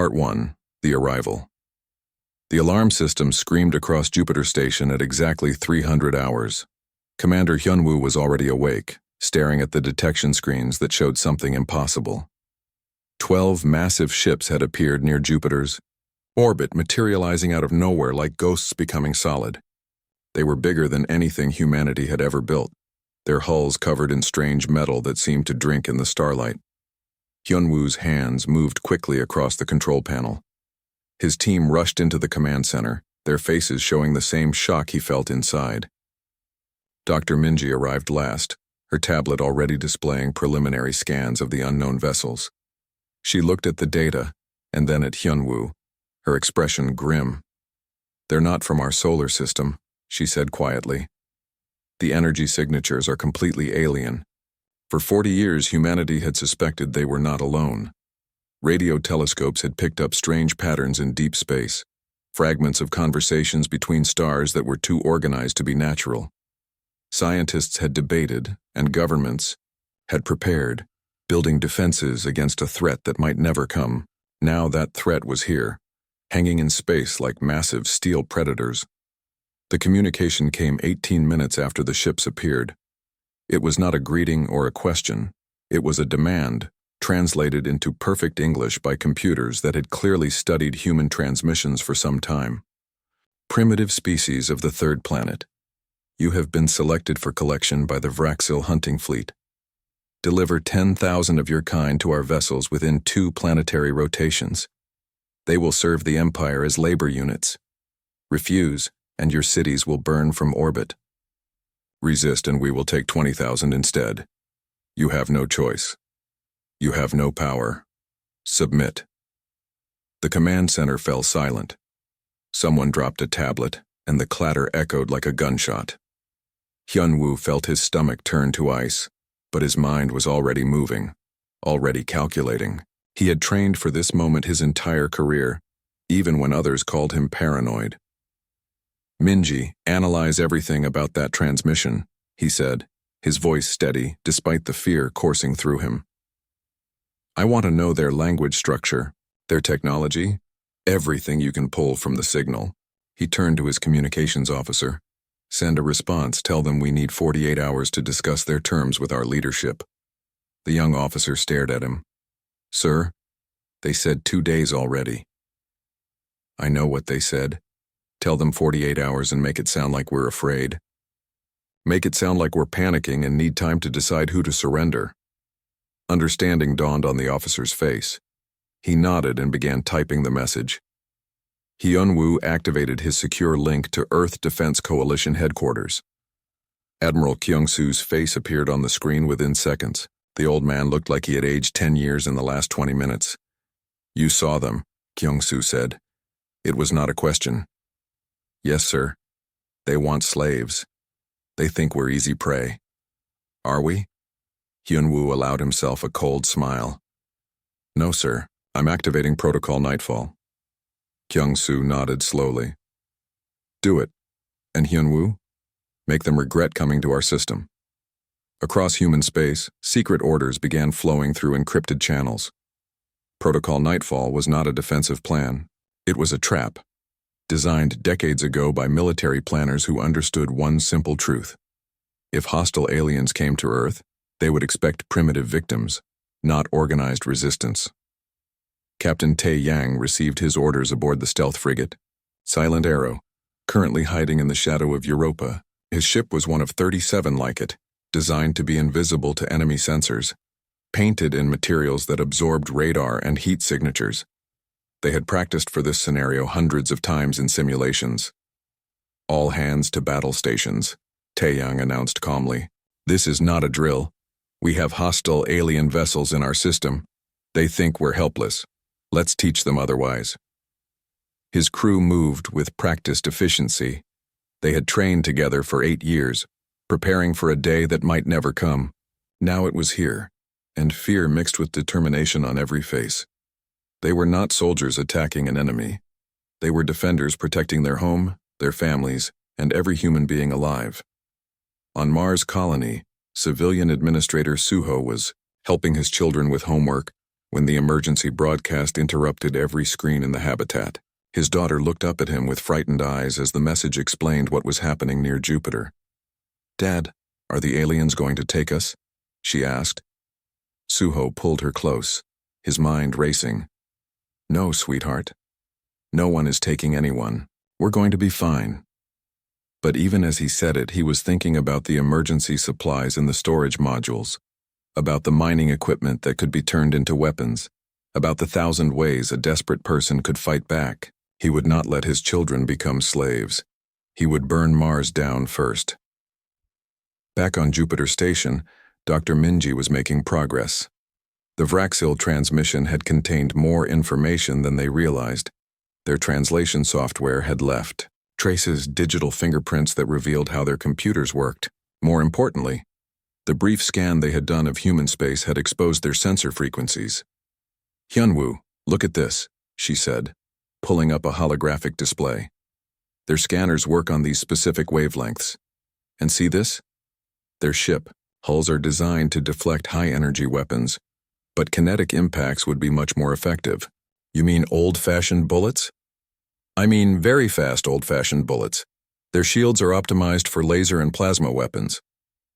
Part 1. The Arrival. The alarm system screamed across Jupiter Station at exactly 300 hours. Commander Hyunwoo was already awake, staring at the detection screens that showed something impossible. 12 massive ships had appeared near Jupiter's orbit, materializing out of nowhere like ghosts becoming solid. They were bigger than anything humanity had ever built, their hulls covered in strange metal that seemed to drink in the starlight. Hyunwoo's hands moved quickly across the control panel. His team rushed into the command center, their faces showing the same shock he felt inside. Dr. Minji arrived last, her tablet already displaying preliminary scans of the unknown vessels. She looked at the data, and then at Hyunwoo, her expression grim. "They're not from our solar system," she said quietly. "The energy signatures are completely alien. For 40 years, humanity had suspected they were not alone. Radio telescopes had picked up strange patterns in deep space, fragments of conversations between stars that were too organized to be natural. Scientists had debated, and governments had prepared, building defenses against a threat that might never come. Now that threat was here, hanging in space like massive steel predators. The communication came 18 minutes after the ships appeared. It was not a greeting or a question. It was a demand, translated into perfect English by computers that had clearly studied human transmissions for some time. "Primitive species of the third planet. You have been selected for collection by the Vraxil hunting fleet. Deliver 10,000 of your kind to our vessels within 2 planetary rotations. They will serve the Empire as labor units. Refuse, and your cities will burn from orbit. Resist and we will take 20,000 instead. You have no choice. You have no power. Submit." The command center fell silent. Someone dropped a tablet, and the clatter echoed like a gunshot. Hyunwoo felt his stomach turn to ice, but his mind was already moving, already calculating. He had trained for this moment his entire career, even when others called him paranoid. "Minji, analyze everything about that transmission," he said, his voice steady despite the fear coursing through him. "I want to know their language structure, their technology, everything you can pull from the signal." He turned to his communications officer. "Send a response, tell them we need 48 hours to discuss their terms with our leadership." The young officer stared at him. "Sir, they said 2 days already." "I know what they said. Tell them 48 hours and make it sound like we're afraid. Make it sound like we're panicking and need time to decide who to surrender." Understanding dawned on the officer's face. He nodded and began typing the message. Hyunwoo activated his secure link to Earth Defense Coalition headquarters. Admiral Kyung-soo's face appeared on the screen within seconds. The old man looked like he had aged 10 years in the last 20 minutes. "You saw them," Kyung-soo said. It was not a question. "Yes, sir. They want slaves. They think we're easy prey." "Are we?" Hyunwoo allowed himself a cold smile. "No, sir. I'm activating Protocol Nightfall." Kyung-soo nodded slowly. "Do it. And Hyunwoo, make them regret coming to our system." Across human space, secret orders began flowing through encrypted channels. Protocol Nightfall was not a defensive plan. It was a trap, designed decades ago by military planners who understood one simple truth. If hostile aliens came to Earth, they would expect primitive victims, not organized resistance. Captain Tae Yang received his orders aboard the stealth frigate, Silent Arrow, currently hiding in the shadow of Europa. His ship was one of 37 like it, designed to be invisible to enemy sensors, painted in materials that absorbed radar and heat signatures. They had practiced for this scenario hundreds of times in simulations. "All hands to battle stations," Taeyang announced calmly. "This is not a drill. We have hostile alien vessels in our system. They think we're helpless. Let's teach them otherwise." His crew moved with practiced efficiency. They had trained together for 8 years, preparing for a day that might never come. Now it was here, and fear mixed with determination on every face. They were not soldiers attacking an enemy. They were defenders protecting their home, their families, and every human being alive. On Mars Colony, civilian administrator Suho was helping his children with homework, when the emergency broadcast interrupted every screen in the habitat. His daughter looked up at him with frightened eyes as the message explained what was happening near Jupiter. "Dad, are the aliens going to take us?" she asked. Suho pulled her close, his mind racing. "No, sweetheart. No one is taking anyone. We're going to be fine." But even as he said it, he was thinking about the emergency supplies in the storage modules, about the mining equipment that could be turned into weapons, about the 1,000 ways a desperate person could fight back. He would not let his children become slaves. He would burn Mars down first. Back on Jupiter Station, Dr. Minji was making progress. The Vraxil transmission had contained more information than they realized. Their translation software had left traces, digital fingerprints that revealed how their computers worked. More importantly, the brief scan they had done of human space had exposed their sensor frequencies. "Hyunwoo, look at this," she said, pulling up a holographic display. "Their scanners work on these specific wavelengths. And see this? Their ship hulls are designed to deflect high-energy weapons, but kinetic impacts would be much more effective." "You mean old-fashioned bullets?" "I mean very fast old-fashioned bullets. Their shields are optimized for laser and plasma weapons.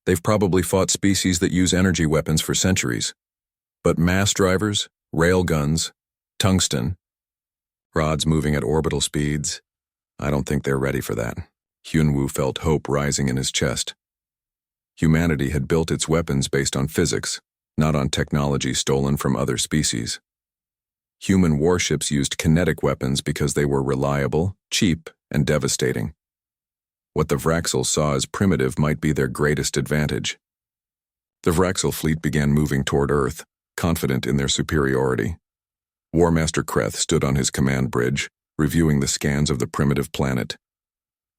They've probably fought species that use energy weapons for centuries. But mass drivers, rail guns, tungsten, rods moving at orbital speeds, I don't think they're ready for that." Hyunwoo felt hope rising in his chest. Humanity had built its weapons based on physics, not on technology stolen from other species. Human warships used kinetic weapons because they were reliable, cheap, and devastating. What the Vraxil saw as primitive might be their greatest advantage. The Vraxil fleet began moving toward Earth, confident in their superiority. War Master Kreth stood on his command bridge, reviewing the scans of the primitive planet.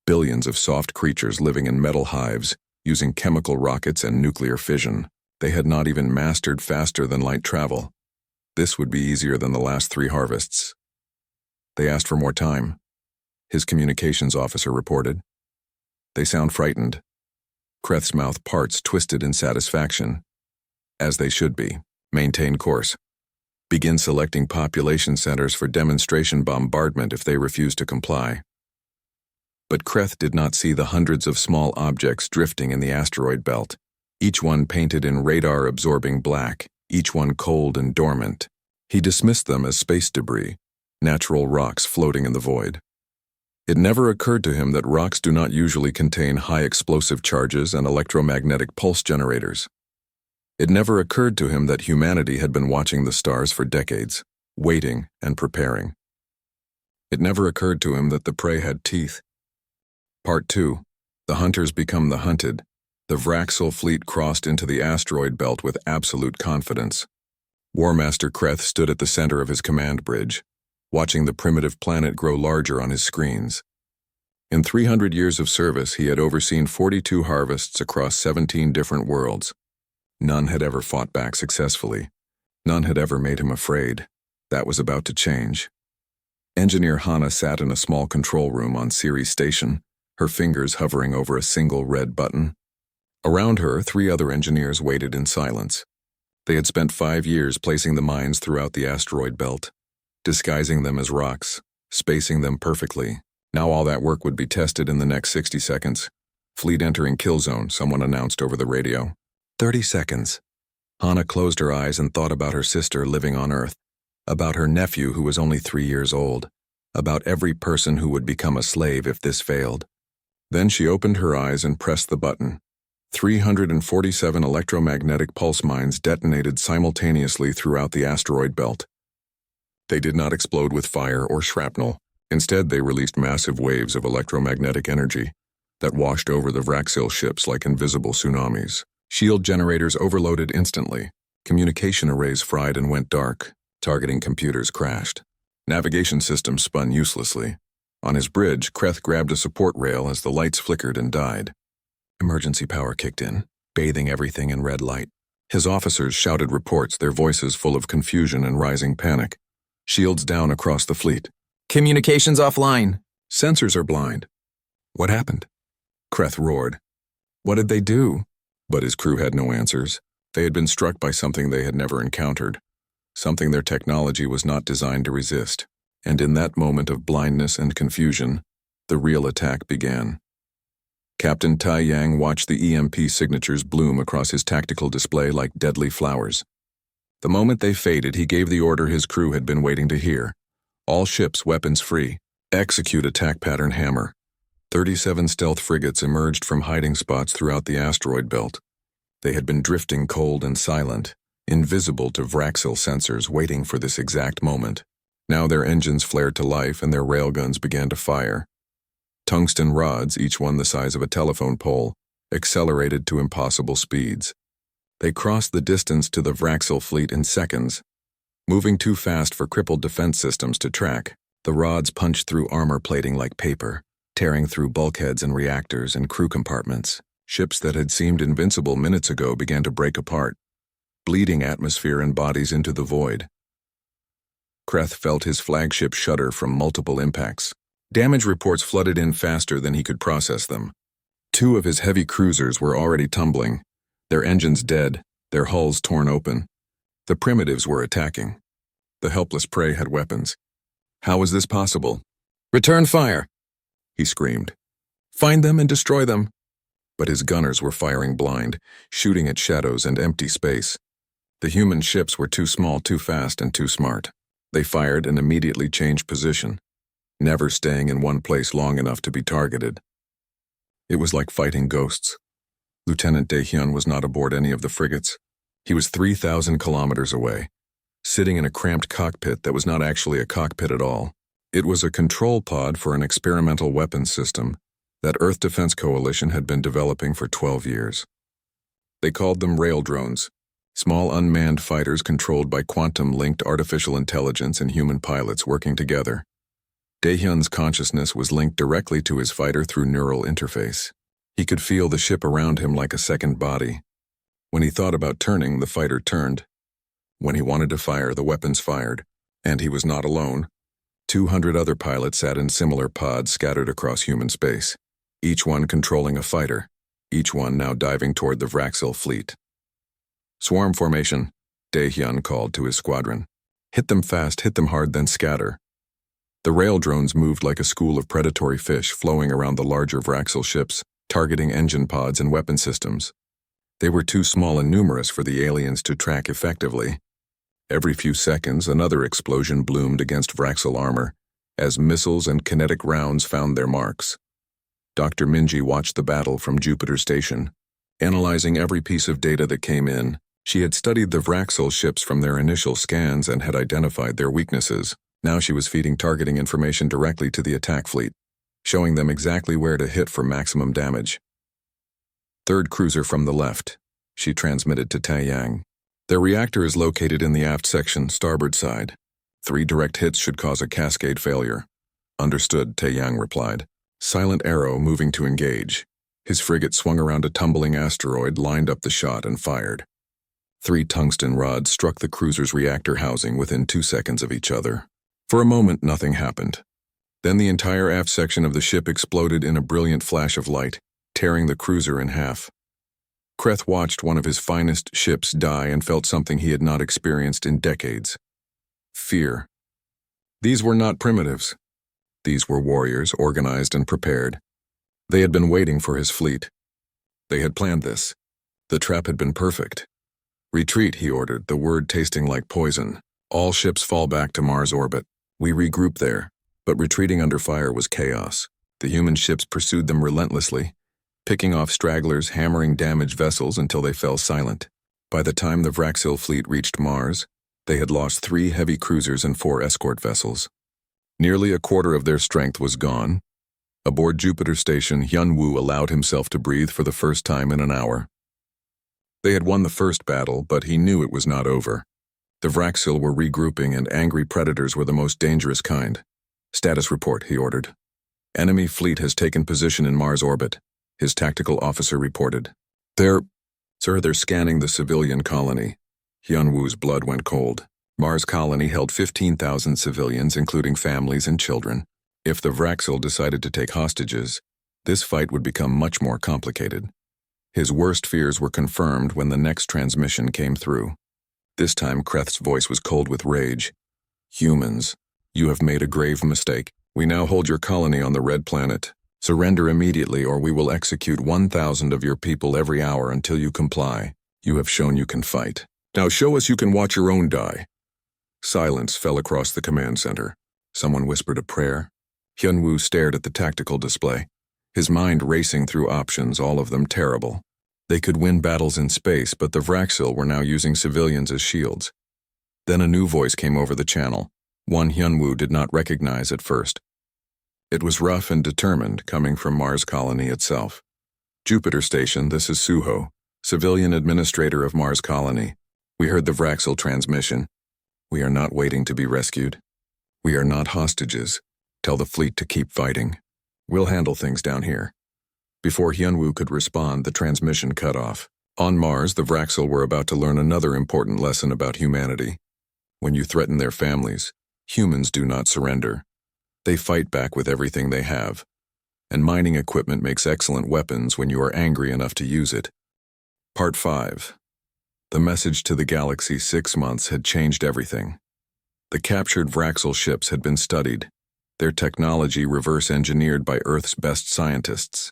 Billions of soft creatures living in metal hives, using chemical rockets and nuclear fission. They had not even mastered faster than light travel. This would be easier than the last 3 harvests. They asked for more time. His communications officer reported. "They sound frightened." Kreth's mouth parts twisted in satisfaction. "As they should be. Maintain course. Begin selecting population centers for demonstration bombardment if they refuse to comply." But Kreth did not see the hundreds of small objects drifting in the asteroid belt, each one painted in radar-absorbing black, each one cold and dormant. He dismissed them as space debris, natural rocks floating in the void. It never occurred to him that rocks do not usually contain high explosive charges and electromagnetic pulse generators. It never occurred to him that humanity had been watching the stars for decades, waiting and preparing. It never occurred to him that the prey had teeth. Part 2. The hunters become the hunted. The Vraxil fleet crossed into the asteroid belt with absolute confidence. War Master Kreth stood at the center of his command bridge, watching the primitive planet grow larger on his screens. In 300 years of service, he had overseen 42 harvests across 17 different worlds. None had ever fought back successfully. None had ever made him afraid. That was about to change. Engineer Hana sat in a small control room on Ceres Station, her fingers hovering over a single red button. Around her, 3 other engineers waited in silence. They had spent 5 years placing the mines throughout the asteroid belt, disguising them as rocks, spacing them perfectly. Now all that work would be tested in the next 60 seconds. "Fleet entering kill zone," someone announced over the radio. 30 seconds. Hana closed her eyes and thought about her sister living on Earth, about her nephew who was only 3 years old, about every person who would become a slave if this failed. Then she opened her eyes and pressed the button. 347 electromagnetic pulse mines detonated simultaneously throughout the asteroid belt. They did not explode with fire or shrapnel. Instead, they released massive waves of electromagnetic energy that washed over the Vraxil ships like invisible tsunamis. Shield generators overloaded instantly. Communication arrays fried and went dark. Targeting computers crashed. Navigation systems spun uselessly. On his bridge, Kreth grabbed a support rail as the lights flickered and died. Emergency power kicked in, bathing everything in red light. His officers shouted reports, their voices full of confusion and rising panic. Shields down across the fleet. "Communications offline. Sensors are blind." "What happened?" Kreth roared. "What did they do?" But his crew had no answers. They had been struck by something they had never encountered. something their technology was not designed to resist. And in that moment of blindness and confusion, the real attack began. Captain Tai Yang watched the EMP signatures bloom across his tactical display like deadly flowers. The moment they faded, he gave the order his crew had been waiting to hear. All ships weapons free. Execute attack pattern hammer. 37 stealth frigates emerged from hiding spots throughout the asteroid belt. They had been drifting cold and silent, invisible to Vraxil sensors, waiting for this exact moment. Now their engines flared to life and their railguns began to fire. Tungsten rods, each one the size of a telephone pole, accelerated to impossible speeds. They crossed the distance to the Vraxil fleet in seconds. Moving too fast for crippled defense systems to track, the rods punched through armor plating like paper, tearing through bulkheads and reactors and crew compartments. Ships that had seemed invincible minutes ago began to break apart, bleeding atmosphere and bodies into the void. Kreth felt his flagship shudder from multiple impacts. Damage reports flooded in faster than he could process them. 2 of his heavy cruisers were already tumbling, their engines dead, their hulls torn open. The primitives were attacking. The helpless prey had weapons. How was this possible? "Return fire!" he screamed. "Find them and destroy them!" But his gunners were firing blind, shooting at shadows and empty space. The human ships were too small, too fast, and too smart. They fired and immediately changed position, never staying in one place long enough to be targeted. It was like fighting ghosts. Lieutenant Daehyun was not aboard any of the frigates. He was 3,000 kilometers away, sitting in a cramped cockpit that was not actually a cockpit at all. It was a control pod for an experimental weapons system that Earth Defense Coalition had been developing for 12 years. They called them rail drones, small unmanned fighters controlled by quantum-linked artificial intelligence and human pilots working together. Daehyun's consciousness was linked directly to his fighter through neural interface. He could feel the ship around him like a second body. When he thought about turning, the fighter turned. When he wanted to fire, the weapons fired. And he was not alone. 200 other pilots sat in similar pods scattered across human space, each one controlling a fighter, each one now diving toward the Vraxil fleet. "Swarm formation," Daehyun called to his squadron. "Hit them fast, hit them hard, then scatter." The rail drones moved like a school of predatory fish flowing around the larger Vraxil ships, targeting engine pods and weapon systems. They were too small and numerous for the aliens to track effectively. Every few seconds, another explosion bloomed against Vraxil armor, as missiles and kinetic rounds found their marks. Dr. Minji watched the battle from Jupiter Station, analyzing every piece of data that came in. She had studied the Vraxil ships from their initial scans and had identified their weaknesses. Now she was feeding targeting information directly to the attack fleet, showing them exactly where to hit for maximum damage. "Third cruiser from the left," she transmitted to Taeyang. "Their reactor is located in the aft section, starboard side. 3 direct hits should cause a cascade failure." "Understood," Taeyang replied. Silent Arrow moving to engage. His frigate swung around a tumbling asteroid, lined up the shot, and fired. 3 tungsten rods struck the cruiser's reactor housing within 2 seconds of each other. For a moment, nothing happened. Then the entire aft section of the ship exploded in a brilliant flash of light, tearing the cruiser in half. Kreth watched one of his finest ships die and felt something he had not experienced in decades. Fear. These were not primitives. These were warriors, organized and prepared. They had been waiting for his fleet. They had planned this. The trap had been perfect. "Retreat," he ordered, the word tasting like poison. "All ships fall back to Mars orbit. We regroup there." But retreating under fire was chaos. The human ships pursued them relentlessly, picking off stragglers, hammering damaged vessels until they fell silent. By the time the Vraxil fleet reached Mars, they had lost 3 heavy cruisers and 4 escort vessels. Nearly a quarter of their strength was gone. Aboard Jupiter Station, Hyun-woo allowed himself to breathe for the first time in an hour. They had won the first battle, but he knew it was not over. The Vraxil were regrouping, and angry predators were the most dangerous kind. "Status report," he ordered. "Enemy fleet has taken position in Mars orbit," his tactical officer reported. They're scanning the civilian colony." Hyun-woo's blood went cold. Mars colony held 15,000 civilians, including families and children. If the Vraxil decided to take hostages, this fight would become much more complicated. His worst fears were confirmed when the next transmission came through. This time Kreth's voice was cold with rage. "Humans, you have made a grave mistake. We now hold your colony on the Red Planet. Surrender immediately or we will execute 1,000 of your people every hour until you comply. You have shown you can fight. Now show us you can watch your own die." Silence fell across the command center. Someone whispered a prayer. Hyunwoo stared at the tactical display, his mind racing through options, all of them terrible. They could win battles in space, but the Vraxil were now using civilians as shields. Then a new voice came over the channel, one Hyunwoo did not recognize at first. It was rough and determined, coming from Mars Colony itself. "Jupiter Station, this is Suho, civilian administrator of Mars Colony. We heard the Vraxil transmission. We are not waiting to be rescued. We are not hostages. Tell the fleet to keep fighting. We'll handle things down here." Before Hyunwoo could respond, the transmission cut off. On Mars, the Vraxil were about to learn another important lesson about humanity. When you threaten their families, humans do not surrender. They fight back with everything they have. And mining equipment makes excellent weapons when you are angry enough to use it. Part 5. The message to the galaxy 6 months had changed everything. The captured Vraxil ships had been studied, their technology reverse-engineered by Earth's best scientists.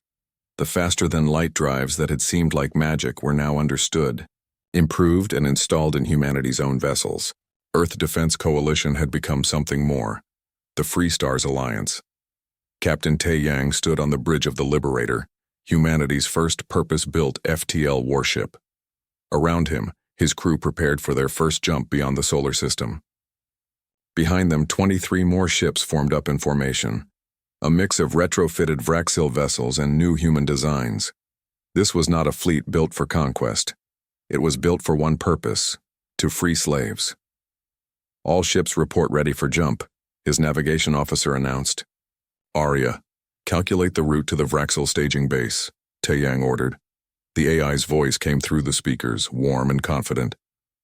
The faster-than-light drives that had seemed like magic were now understood, improved and installed in humanity's own vessels. Earth Defense Coalition had become something more, the Free Stars Alliance. Captain Tae-yang stood on the bridge of the Liberator, humanity's first purpose-built FTL warship. Around him, his crew prepared for their first jump beyond the solar system. Behind them, 23 more ships formed up in formation, a mix of retrofitted Vraxil vessels and new human designs. This was not a fleet built for conquest. It was built for one purpose: to free slaves. "All ships report ready for jump," his navigation officer announced. "Arya, calculate the route to the Vraxil staging base," Tae-yang ordered. The AI's voice came through the speakers, warm and confident.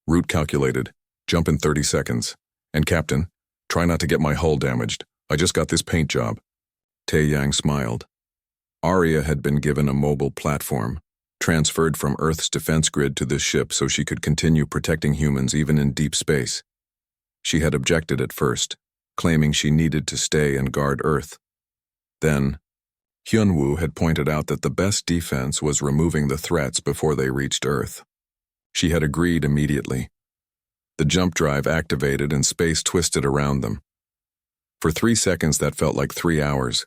"Route calculated. Jump in 30 seconds. And Captain, try not to get my hull damaged. I just got this paint job." Tae-yang smiled. Arya had been given a mobile platform, transferred from Earth's defense grid to this ship so she could continue protecting humans even in deep space. She had objected at first, claiming she needed to stay and guard Earth. Then, Hyunwoo had pointed out that the best defense was removing the threats before they reached Earth. She had agreed immediately. The jump drive activated and space twisted around them. For 3 seconds that felt like 3 hours.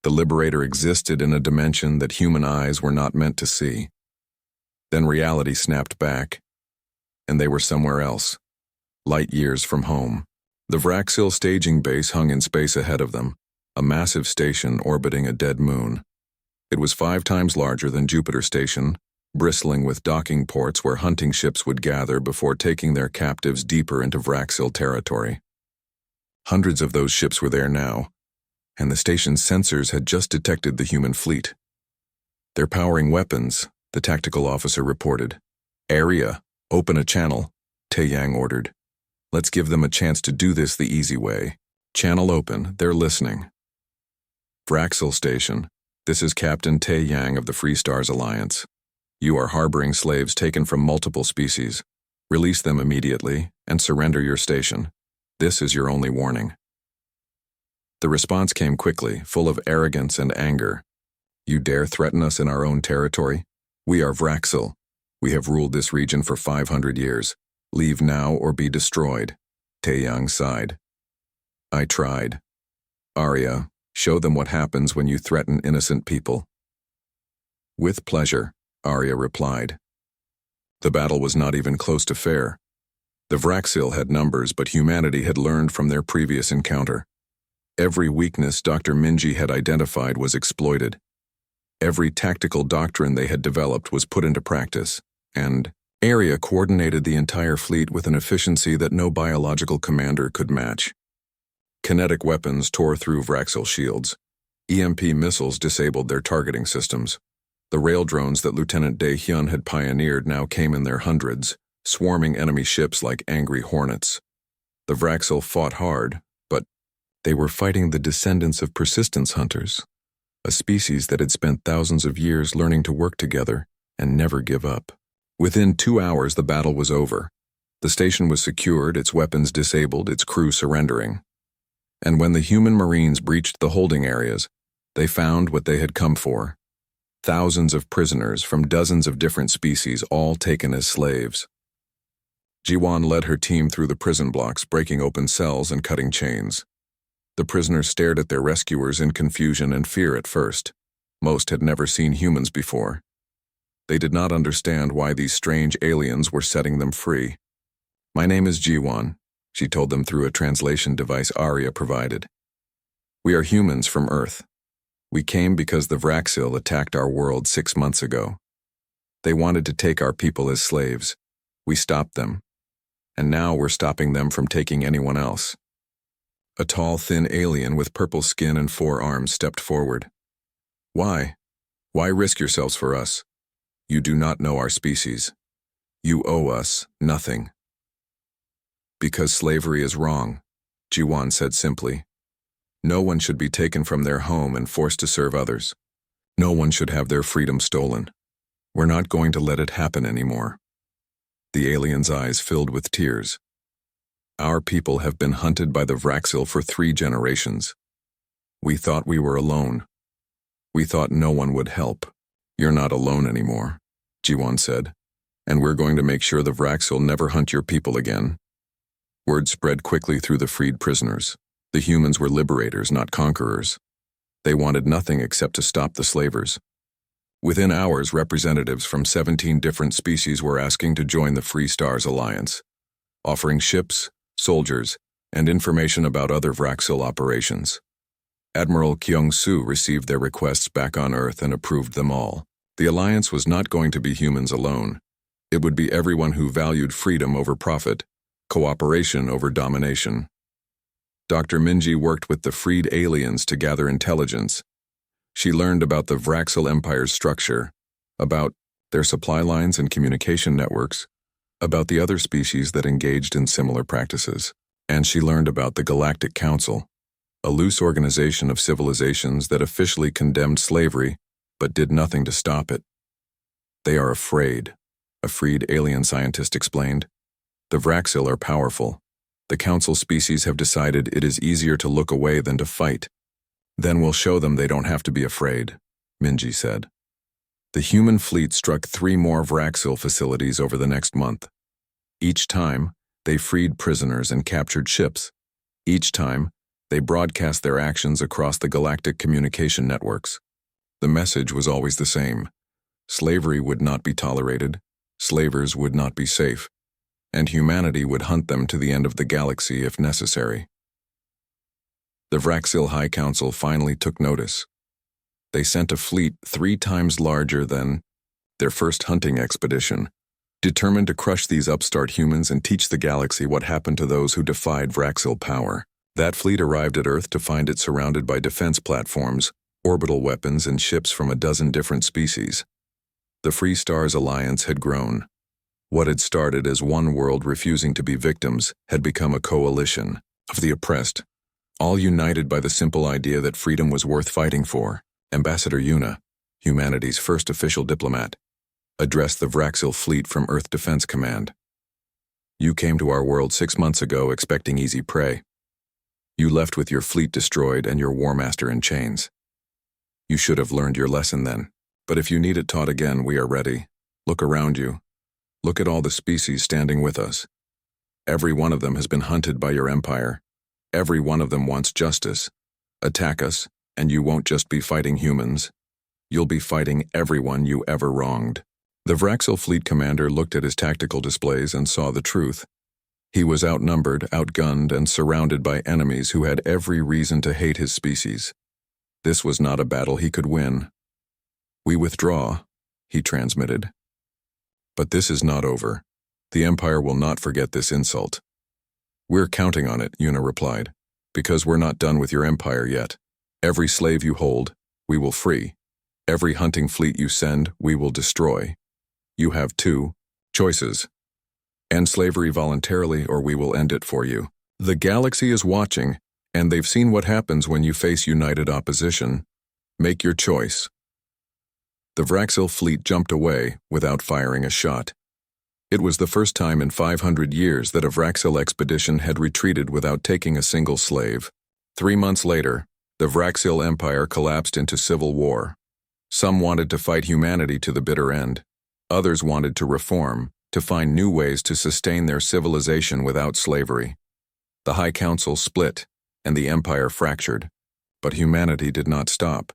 The Liberator existed in a dimension that human eyes were not meant to see. Then reality snapped back, and they were somewhere else, light years from home. The Vraxil staging base hung in space ahead of them, a massive station orbiting a dead moon. It was 5 times larger than Jupiter Station, bristling with docking ports where hunting ships would gather before taking their captives deeper into Vraxil territory. Hundreds of those ships were there now, and the station's sensors had just detected the human fleet. "They're powering weapons," the tactical officer reported. "Arya, open a channel," Tae-yang ordered. "Let's give them a chance to do this the easy way. Channel open, they're listening." "Vraxil Station, this is Captain Tae-yang of the Free Stars Alliance. You are harboring slaves taken from multiple species. Release them immediately and surrender your station. This is your only warning." The response came quickly, full of arrogance and anger. "You dare threaten us in our own territory? We are Vraxil. We have ruled this region for 500 years. Leave now or be destroyed." Tae-yang sighed. "I tried. Arya, show them what happens when you threaten innocent people." "With pleasure," Arya replied. The battle was not even close to fair. The Vraxil had numbers, but humanity had learned from their previous encounter. Every weakness Dr. Minji had identified was exploited. Every tactical doctrine they had developed was put into practice, and Arya coordinated the entire fleet with an efficiency that no biological commander could match. Kinetic weapons tore through Vraxil shields. EMP missiles disabled their targeting systems. The rail drones that Lieutenant Dae-hyun had pioneered now came in their hundreds, swarming enemy ships like angry hornets. The Vraxil fought hard, but they were fighting the descendants of persistence hunters, a species that had spent thousands of years learning to work together and never give up. Within 2 hours, the battle was over. The station was secured, its weapons disabled, its crew surrendering. And when the human Marines breached the holding areas, they found what they had come for. Thousands of prisoners from dozens of different species, all taken as slaves. Jiwan led her team through the prison blocks, breaking open cells and cutting chains. The prisoners stared at their rescuers in confusion and fear at first. Most had never seen humans before. They did not understand why these strange aliens were setting them free. "My name is Jiwan," she told them through a translation device Arya provided. "We are humans from Earth. We came because the Vraxil attacked our world 6 months ago. They wanted to take our people as slaves. We stopped them. And now we're stopping them from taking anyone else." A tall, thin alien with purple skin and 4 arms stepped forward. "Why? Why risk yourselves for us? You do not know our species. You owe us nothing." "Because slavery is wrong," Jiwan said simply. "No one should be taken from their home and forced to serve others. No one should have their freedom stolen. We're not going to let it happen anymore." The alien's eyes filled with tears. "Our people have been hunted by the Vraxil for 3 generations. We thought we were alone. We thought no one would help." "You're not alone anymore," Jiwan said, "and we're going to make sure the Vraxil never hunt your people again." Word spread quickly through the freed prisoners. The humans were liberators, not conquerors. They wanted nothing except to stop the slavers. Within hours, representatives from 17 different species were asking to join the Free Stars Alliance, offering ships, soldiers, and information about other Vraxil operations. Admiral Kyung-soo received their requests back on Earth and approved them all. The alliance was not going to be humans alone. It would be everyone who valued freedom over profit, cooperation over domination. Dr. Minji worked with the freed aliens to gather intelligence. She learned about the Vraxil Empire's structure, about their supply lines and communication networks, about the other species that engaged in similar practices. And she learned about the Galactic Council, a loose organization of civilizations that officially condemned slavery but did nothing to stop it. "They are afraid," a freed alien scientist explained. "The Vraxil are powerful. The Council species have decided it is easier to look away than to fight. Then we'll show them they don't have to be afraid," Minji said. The human fleet struck 3 more Vraxil facilities over the next month. Each time, they freed prisoners and captured ships. Each time, they broadcast their actions across the galactic communication networks. The message was always the same. Slavery would not be tolerated, slavers would not be safe, and humanity would hunt them to the end of the galaxy if necessary. The Vraxil High Council finally took notice. They sent a fleet 3 times larger than their first hunting expedition, determined to crush these upstart humans and teach the galaxy what happened to those who defied Vraxil power. That fleet arrived at Earth to find it surrounded by defense platforms, orbital weapons, and ships from a dozen different species. The Free Stars Alliance had grown. What had started as one world refusing to be victims had become a coalition of the oppressed, all united by the simple idea that freedom was worth fighting for. Ambassador Yuna, humanity's first official diplomat, addressed the Vraxil fleet from Earth Defense Command. "You came to our world 6 months ago expecting easy prey. You left with your fleet destroyed and your war master in chains. You should have learned your lesson then. But if you need it taught again, we are ready. Look around you. Look at all the species standing with us. Every one of them has been hunted by your empire. Every one of them wants justice. Attack us, and you won't just be fighting humans. You'll be fighting everyone you ever wronged." The Vraxil fleet commander looked at his tactical displays and saw the truth. He was outnumbered, outgunned, and surrounded by enemies who had every reason to hate his species. This was not a battle he could win. "We withdraw," he transmitted. "But this is not over. The Empire will not forget this insult." "We're counting on it," Yuna replied, "because we're not done with your empire yet. Every slave you hold, we will free. Every hunting fleet you send, we will destroy. You have 2 choices. End slavery voluntarily, or we will end it for you. The galaxy is watching, and they've seen what happens when you face united opposition. Make your choice." The Vraxil fleet jumped away without firing a shot. It was the first time in 500 years that a Vraxil expedition had retreated without taking a single slave. 3 months later, the Vraxil Empire collapsed into civil war. Some wanted to fight humanity to the bitter end. Others wanted to reform, to find new ways to sustain their civilization without slavery. The High Council split, and the Empire fractured. But humanity did not stop.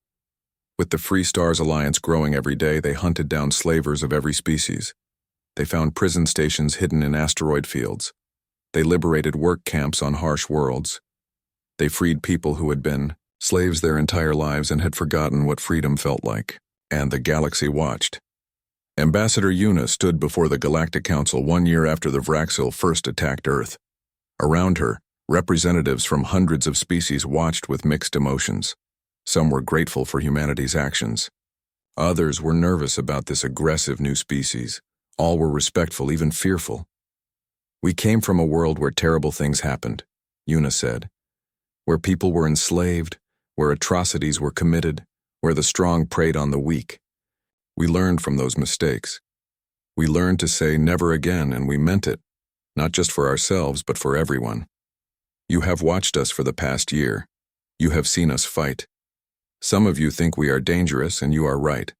With the Free Stars Alliance growing every day, they hunted down slavers of every species. They found prison stations hidden in asteroid fields. They liberated work camps on harsh worlds. They freed people who had been slaves their entire lives and had forgotten what freedom felt like. And the galaxy watched. Ambassador Una stood before the Galactic Council 1 year after the Vraxil first attacked Earth. Around her, representatives from hundreds of species watched with mixed emotions. Some were grateful for humanity's actions. Others were nervous about this aggressive new species. All were respectful, even fearful. "We came from a world where terrible things happened," Una said. "Where people were enslaved, where atrocities were committed, where the strong preyed on the weak. We learned from those mistakes. We learned to say never again, and we meant it, not just for ourselves, but for everyone. You have watched us for the past year. You have seen us fight. Some of you think we are dangerous, and you are right.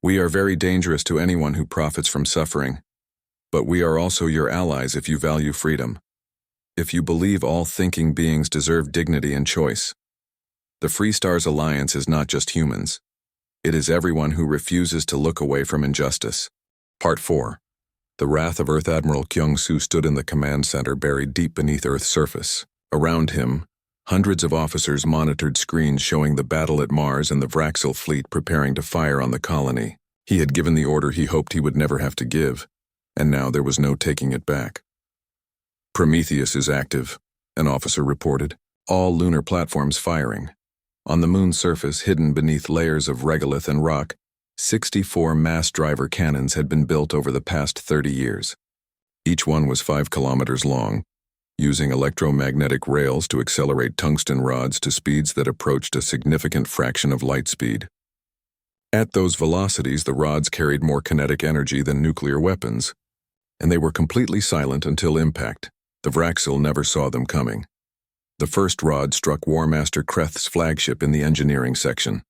We are very dangerous to anyone who profits from suffering. But we are also your allies if you value freedom. If you believe all thinking beings deserve dignity and choice. The Free Stars Alliance is not just humans. It is everyone who refuses to look away from injustice." Part 4. The wrath of Earth Admiral Kyung-soo stood in the command center buried deep beneath Earth's surface. Around him, hundreds of officers monitored screens showing the battle at Mars and the Vraxil fleet preparing to fire on the colony. He had given the order he hoped he would never have to give, and now there was no taking it back. "Prometheus is active," an officer reported. "All lunar platforms firing. On the moon's surface, hidden beneath layers of regolith and rock, 64 mass driver cannons had been built over the past 30 years. Each one was 5 kilometers long, using electromagnetic rails to accelerate tungsten rods to speeds that approached a significant fraction of light speed. At those velocities, the rods carried more kinetic energy than nuclear weapons, and they were completely silent until impact. The Vraxil never saw them coming. The first rod struck War Master Kreth's flagship in the engineering section.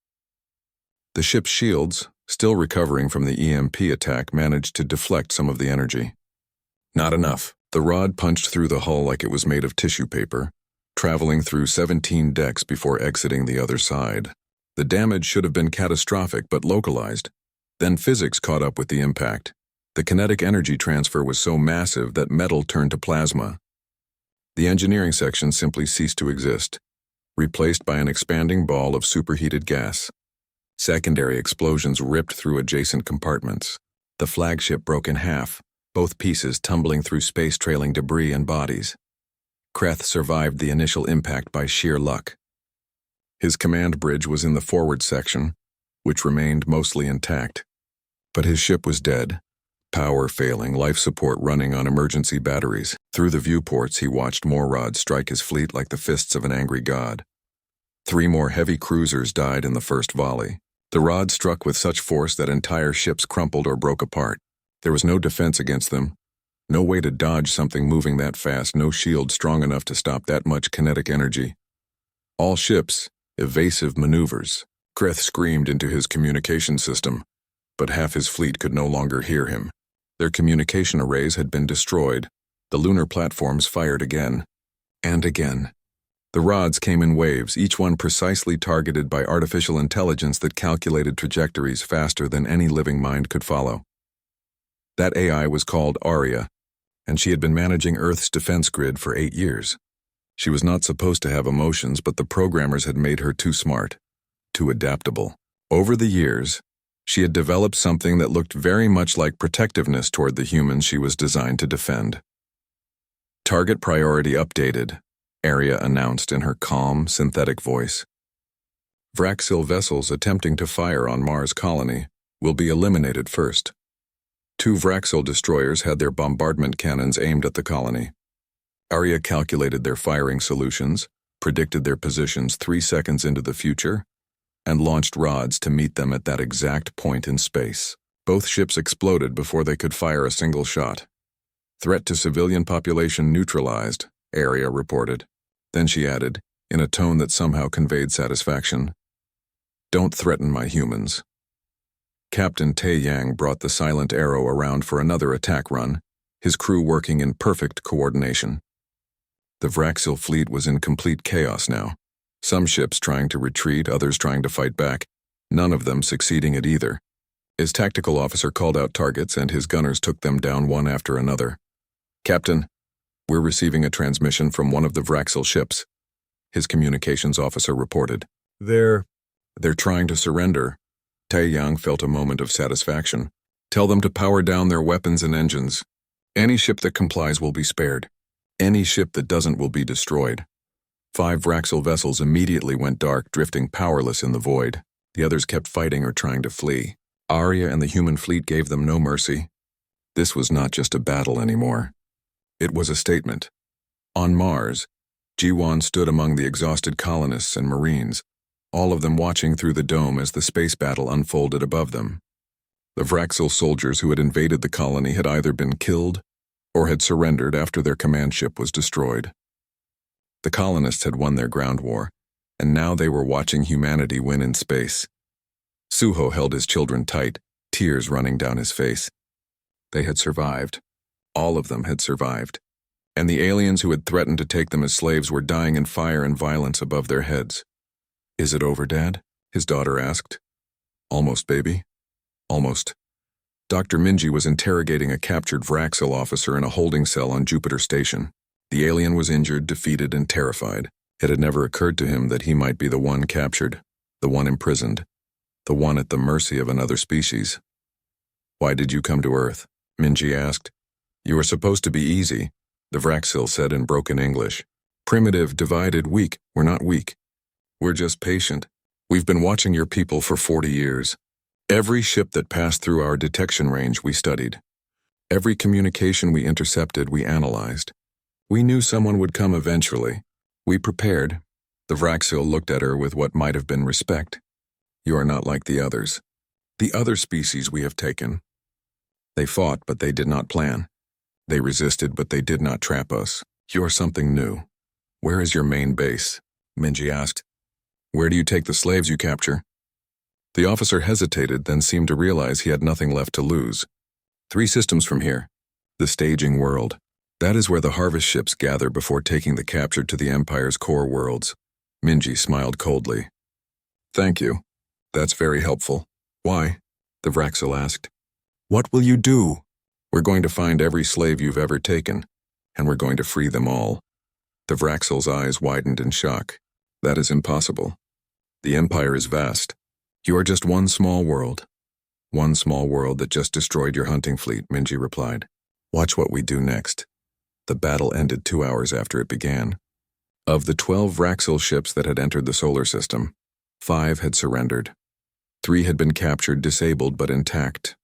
The ship's shields, still recovering from the EMP attack, managed to deflect some of the energy. Not enough. The rod punched through the hull like it was made of tissue paper, traveling through 17 decks before exiting the other side. The damage should have been catastrophic but localized. Then physics caught up with the impact. The kinetic energy transfer was so massive that metal turned to plasma. The engineering section simply ceased to exist, replaced by an expanding ball of superheated gas. Secondary explosions ripped through adjacent compartments. The flagship broke in half, both pieces tumbling through space, trailing debris and bodies. Kreth survived the initial impact by sheer luck. His command bridge was in the forward section, which remained mostly intact. But his ship was dead, power failing, life support running on emergency batteries. Through the viewports, he watched more rods strike his fleet like the fists of an angry god. 3 more heavy cruisers died in the first volley. The rods struck with such force that entire ships crumpled or broke apart. There was no defense against them, no way to dodge something moving that fast, no shield strong enough to stop that much kinetic energy. All ships, evasive maneuvers. Kreth screamed into his communication system, but half his fleet could no longer hear him. Their communication arrays had been destroyed. The lunar platforms fired again, and again. The rods came in waves, each one precisely targeted by artificial intelligence that calculated trajectories faster than any living mind could follow. That AI was called Aria, and she had been managing Earth's defense grid for 8 years. She was not supposed to have emotions, but the programmers had made her too smart, too adaptable. Over the years, she had developed something that looked very much like protectiveness toward the humans she was designed to defend. "Target priority updated," Aria announced in her calm, synthetic voice. "Vraxil vessels attempting to fire on Mars colony will be eliminated first." 2 Vraxil destroyers had their bombardment cannons aimed at the colony. Aria calculated their firing solutions, predicted their positions 3 seconds into the future, and launched rods to meet them at that exact point in space. Both ships exploded before they could fire a single shot. Threat to civilian population neutralized, Area reported. Then she added, in a tone that somehow conveyed satisfaction, "Don't threaten my humans." Captain Tae Yang brought the Silent Arrow around for another attack run, his crew working in perfect coordination. The Vraxil fleet was in complete chaos now. Some ships trying to retreat, others trying to fight back, none of them succeeding at either. His tactical officer called out targets and his gunners took them down one after another. "Captain, we're receiving a transmission from one of the Vraxil ships," his communications officer reported. They're trying to surrender." Tae Yang felt a moment of satisfaction. "Tell them to power down their weapons and engines. Any ship that complies will be spared. Any ship that doesn't will be destroyed." 5 Vraxil vessels immediately went dark, drifting powerless in the void. The others kept fighting or trying to flee. Arya and the human fleet gave them no mercy. This was not just a battle anymore. It was a statement. On Mars, Jiwan stood among the exhausted colonists and Marines, all of them watching through the dome as the space battle unfolded above them. The Vraxil soldiers who had invaded the colony had either been killed or had surrendered after their command ship was destroyed. The colonists had won their ground war, and now they were watching humanity win in space. Suho held his children tight, tears running down his face. They had survived. All of them had survived. And the aliens who had threatened to take them as slaves were dying in fire and violence above their heads. "Is it over, Dad?" his daughter asked. "Almost, baby. Almost." Dr. Minji was interrogating a captured Vraxil officer in a holding cell on Jupiter Station. The alien was injured, defeated, and terrified. It had never occurred to him that he might be the one captured, the one imprisoned, the one at the mercy of another species. "Why did you come to Earth?" Minji asked. "You were supposed to be easy," the Vraxil said in broken English. "Primitive, divided, weak. We're not weak. We're just patient. We've been watching your people for 40 years. Every ship that passed through our detection range we studied. Every communication we intercepted we analyzed. We knew someone would come eventually. We prepared." The Vraxil looked at her with what might have been respect. "You are not like the others. The other species we have taken. They fought, but they did not plan. They resisted, but they did not trap us. You are something new. Where is your main base?" Minji asked. "Where do you take the slaves you capture?" The officer hesitated, then seemed to realize he had nothing left to lose. 3 systems from here. The staging world. That is where the harvest ships gather before taking the captured to the Empire's core worlds." Minji smiled coldly. "Thank you. That's very helpful." "Why?" the Vraxil asked. "What will you do?" "We're going to find every slave you've ever taken, and we're going to free them all." The Vraxil's eyes widened in shock. "That is impossible. The Empire is vast. You are just one small world. One small world that just destroyed your hunting fleet," Minji replied. "Watch what we do next." The battle ended 2 hours after it began. Of the 12 Vraxil ships that had entered the solar system, 5 had surrendered. 3 had been captured, disabled but intact,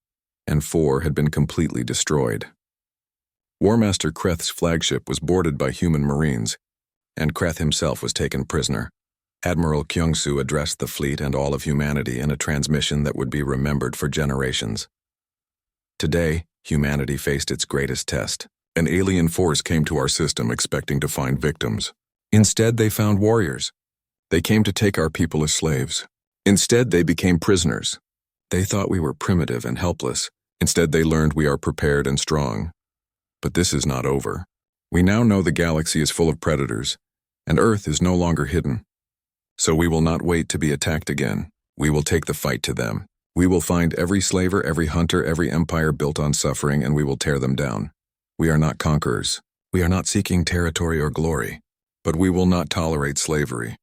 and 4 had been completely destroyed. War Master Kreth's flagship was boarded by human Marines, and Kreth himself was taken prisoner. Admiral Kyungsu addressed the fleet and all of humanity in a transmission that would be remembered for generations. Today, humanity faced its greatest test. An alien force came to our system expecting to find victims. Instead, they found warriors. They came to take our people as slaves. Instead, they became prisoners. They thought we were primitive and helpless. Instead, they learned we are prepared and strong. But this is not over. We now know the galaxy is full of predators, and Earth is no longer hidden. So we will not wait to be attacked again. We will take the fight to them. We will find every slaver, every hunter, every empire built on suffering, and we will tear them down. We are not conquerors. We are not seeking territory or glory. But we will not tolerate slavery.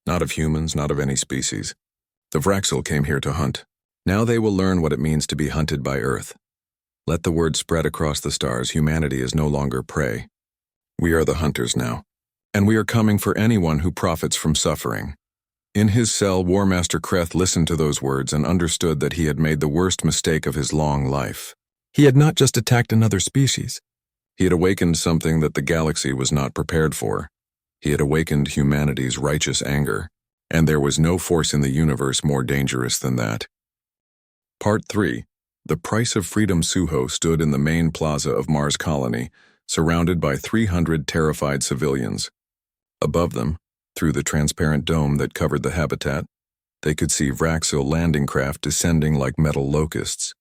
Not of humans, not of any species. The Vraxil came here to hunt. Now they will learn what it means to be hunted by Earth. Let the word spread across the stars. Humanity is no longer prey. We are the hunters now. And we are coming for anyone who profits from suffering. In his cell, War Master Kreth listened to those words and understood that he had made the worst mistake of his long life. He had not just attacked another species. He had awakened something that the galaxy was not prepared for. He had awakened humanity's righteous anger, and there was no force in the universe more dangerous than that. Part 3. The price of freedom. Suho stood in the main plaza of Mars Colony, surrounded by 300 terrified civilians. Above them, through the transparent dome that covered the habitat, they could see Vraxil landing craft descending like metal locusts.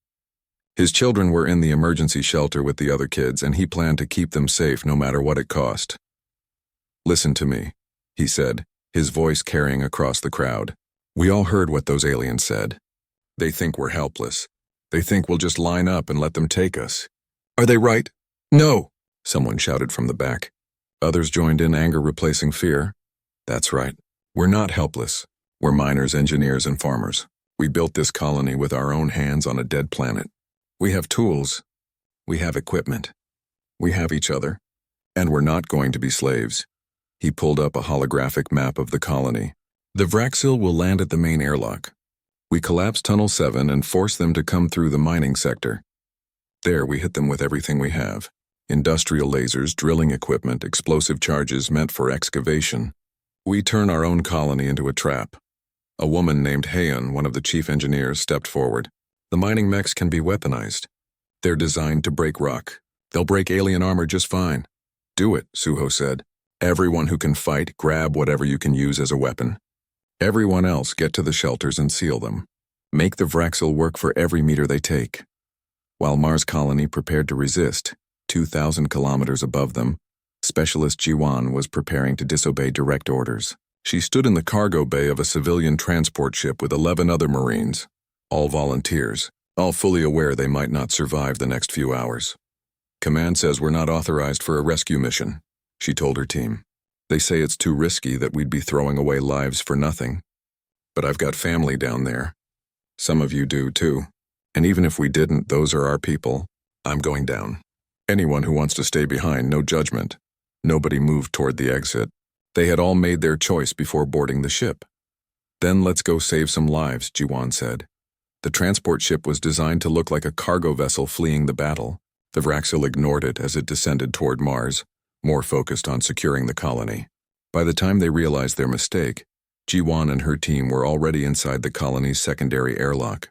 His children were in the emergency shelter with the other kids, and he planned to keep them safe no matter what it cost. "Listen to me," he said, his voice carrying across the crowd. "We all heard what those aliens said. They think we're helpless. They think we'll just line up and let them take us." "Are they right?" "No," someone shouted from the back. Others joined in, anger replacing fear. "That's right. We're not helpless. We're miners, engineers, and farmers. We built this colony with our own hands on a dead planet. We have tools. We have equipment. We have each other. And we're not going to be slaves." He pulled up a holographic map of the colony. "The Vraxil will land at the main airlock. We collapse Tunnel 7 and force them to come through the mining sector. There we hit them with everything we have. Industrial lasers, drilling equipment, explosive charges meant for excavation. We turn our own colony into a trap." A woman named Heian, one of the chief engineers, stepped forward. "The mining mechs can be weaponized. They're designed to break rock. They'll break alien armor just fine." "Do it," Suho said. "Everyone who can fight, grab whatever you can use as a weapon. Everyone else, get to the shelters and seal them. Make the Vraxil work for every meter they take." While Mars Colony prepared to resist, 2,000 kilometers above them, Specialist Jiwan was preparing to disobey direct orders. She stood in the cargo bay of a civilian transport ship with 11 other Marines, all volunteers, all fully aware they might not survive the next few hours. "Command says we're not authorized for a rescue mission," she told her team. "They say it's too risky, that we'd be throwing away lives for nothing. But I've got family down there. Some of you do too. And even if we didn't, those are our people. I'm going down. Anyone who wants to stay behind, no judgment." Nobody moved toward the exit. They had all made their choice before boarding the ship. "Then let's go save some lives," Jiwan said. The transport ship was designed to look like a cargo vessel fleeing the battle. The Vraxil ignored it as it descended toward Mars, more focused on securing the colony. By the time they realized their mistake, Jiwan and her team were already inside the colony's secondary airlock.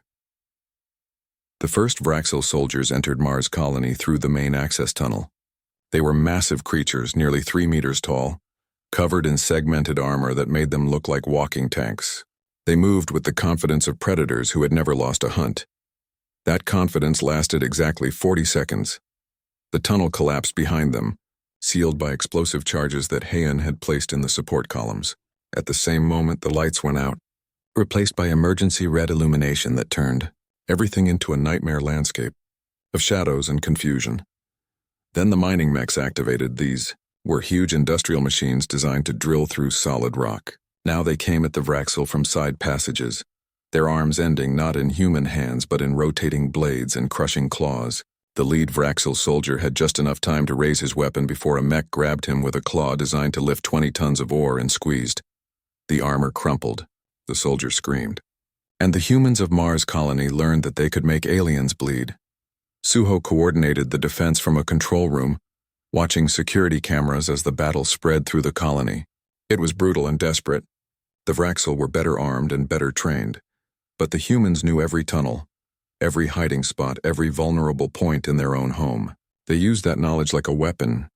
The first Vraxil soldiers entered Mars Colony through the main access tunnel. They were massive creatures, nearly 3 meters tall, covered in segmented armor that made them look like walking tanks. They moved with the confidence of predators who had never lost a hunt. That confidence lasted exactly 40 seconds. The tunnel collapsed behind them, sealed by explosive charges that Heian had placed in the support columns. At the same moment, the lights went out, replaced by emergency red illumination that turned everything into a nightmare landscape of shadows and confusion. Then the mining mechs activated. These were huge industrial machines designed to drill through solid rock. Now they came at the Vraxil from side passages, their arms ending not in human hands but in rotating blades and crushing claws. The lead Vraxil soldier had just enough time to raise his weapon before a mech grabbed him with a claw designed to lift 20 tons of ore and squeezed. The armor crumpled. The soldier screamed. And the humans of Mars Colony learned that they could make aliens bleed. Suho coordinated the defense from a control room, watching security cameras as the battle spread through the colony. It was brutal and desperate. The Vraxil were better armed and better trained, but the humans knew every tunnel, every hiding spot, every vulnerable point in their own home. They used that knowledge like a weapon.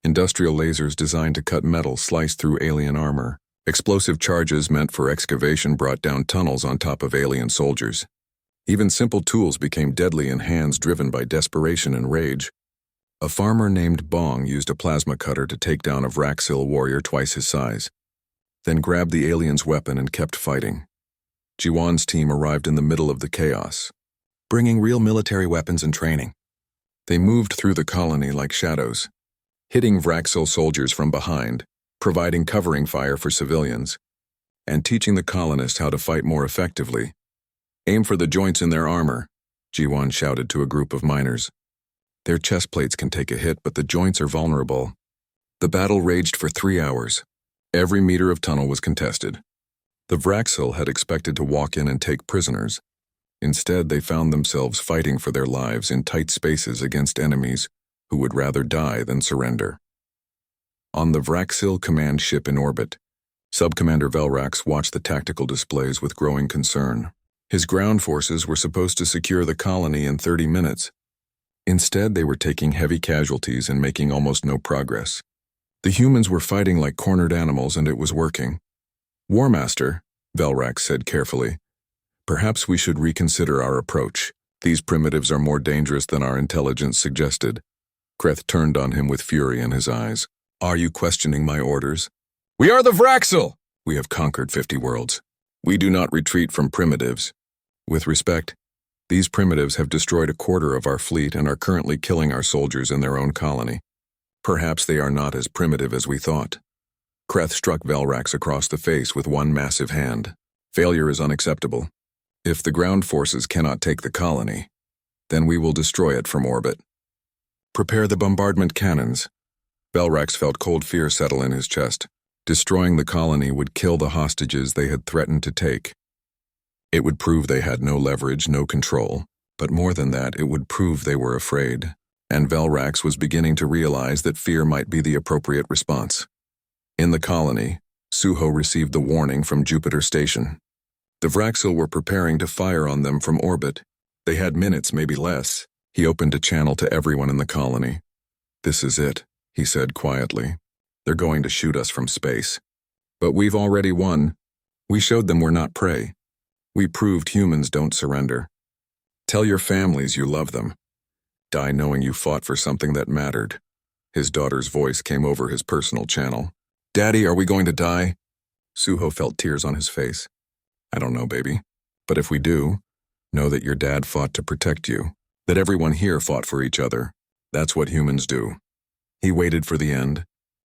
Industrial lasers designed to cut metal sliced through alien armor. Explosive charges meant for excavation brought down tunnels on top of alien soldiers. Even simple tools became deadly in hands driven by desperation and rage. A farmer named Bong used a plasma cutter to take down a Vraxil warrior twice his size, then grabbed the alien's weapon and kept fighting. Jiwan's team arrived in the middle of the chaos, bringing real military weapons and training. They moved through the colony like shadows, hitting Vraxil soldiers from behind, providing covering fire for civilians, and teaching the colonists how to fight more effectively. "Aim for the joints in their armor," Jiwan shouted to a group of miners. "Their chest plates can take a hit, but the joints are vulnerable." The battle raged for 3 hours. Every meter of tunnel was contested. The Vraxil had expected to walk in and take prisoners. Instead, they found themselves fighting for their lives in tight spaces against enemies who would rather die than surrender. On the Vraxil command ship in orbit, Subcommander Velrax watched the tactical displays with growing concern. His ground forces were supposed to secure the colony in 30 minutes. Instead, they were taking heavy casualties and making almost no progress. The humans were fighting like cornered animals, and it was working. War Master, Velrax said carefully, perhaps we should reconsider our approach. These primitives are more dangerous than our intelligence suggested. Kreth turned on him with fury in his eyes. Are you questioning my orders? We are the Vraxil! We have conquered 50 worlds. We do not retreat from primitives. With respect, these primitives have destroyed a quarter of our fleet and are currently killing our soldiers in their own colony. Perhaps they are not as primitive as we thought. Kreth struck Velrax across the face with one massive hand. Failure is unacceptable. If the ground forces cannot take the colony, then we will destroy it from orbit. Prepare the bombardment cannons. Velrax felt cold fear settle in his chest. Destroying the colony would kill the hostages they had threatened to take. It would prove they had no leverage, no control, but more than that, it would prove they were afraid. And Velrax was beginning to realize that fear might be the appropriate response. In the colony, Suho received the warning from Jupiter Station. The Vraxil were preparing to fire on them from orbit. They had minutes, maybe less. He opened a channel to everyone in the colony. This is it, he said quietly. They're going to shoot us from space. But we've already won. We showed them we're not prey. We proved humans don't surrender. Tell your families you love them. Die knowing you fought for something that mattered. His daughter's voice came over his personal channel. Daddy, are we going to die? Suho felt tears on his face. I don't know, baby. But if we do, know that your dad fought to protect you. That everyone here fought for each other. That's what humans do. He waited for the end,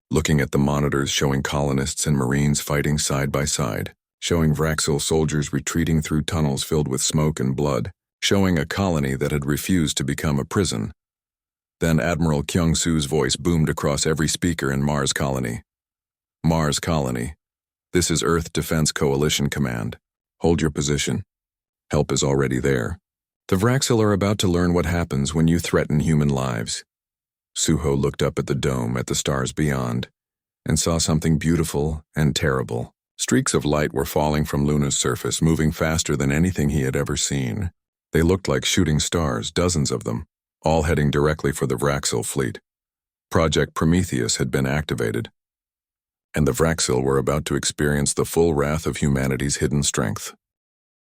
looking at the monitors showing colonists and Marines fighting side by side, showing Vraxil soldiers retreating through tunnels filled with smoke and blood, showing a colony that had refused to become a prison. Then Admiral Kyung-Soo's voice boomed across every speaker in Mars Colony. Mars Colony. This is Earth Defense Coalition Command. Hold your position. Help is already there. The Vraxil are about to learn what happens when you threaten human lives. Suho looked up at the dome, at the stars beyond, and saw something beautiful and terrible. Streaks of light were falling from Luna's surface, moving faster than anything he had ever seen. They looked like shooting stars, dozens of them, all heading directly for the Vraxil fleet. Project Prometheus had been activated, and the Vraxil were about to experience the full wrath of humanity's hidden strength.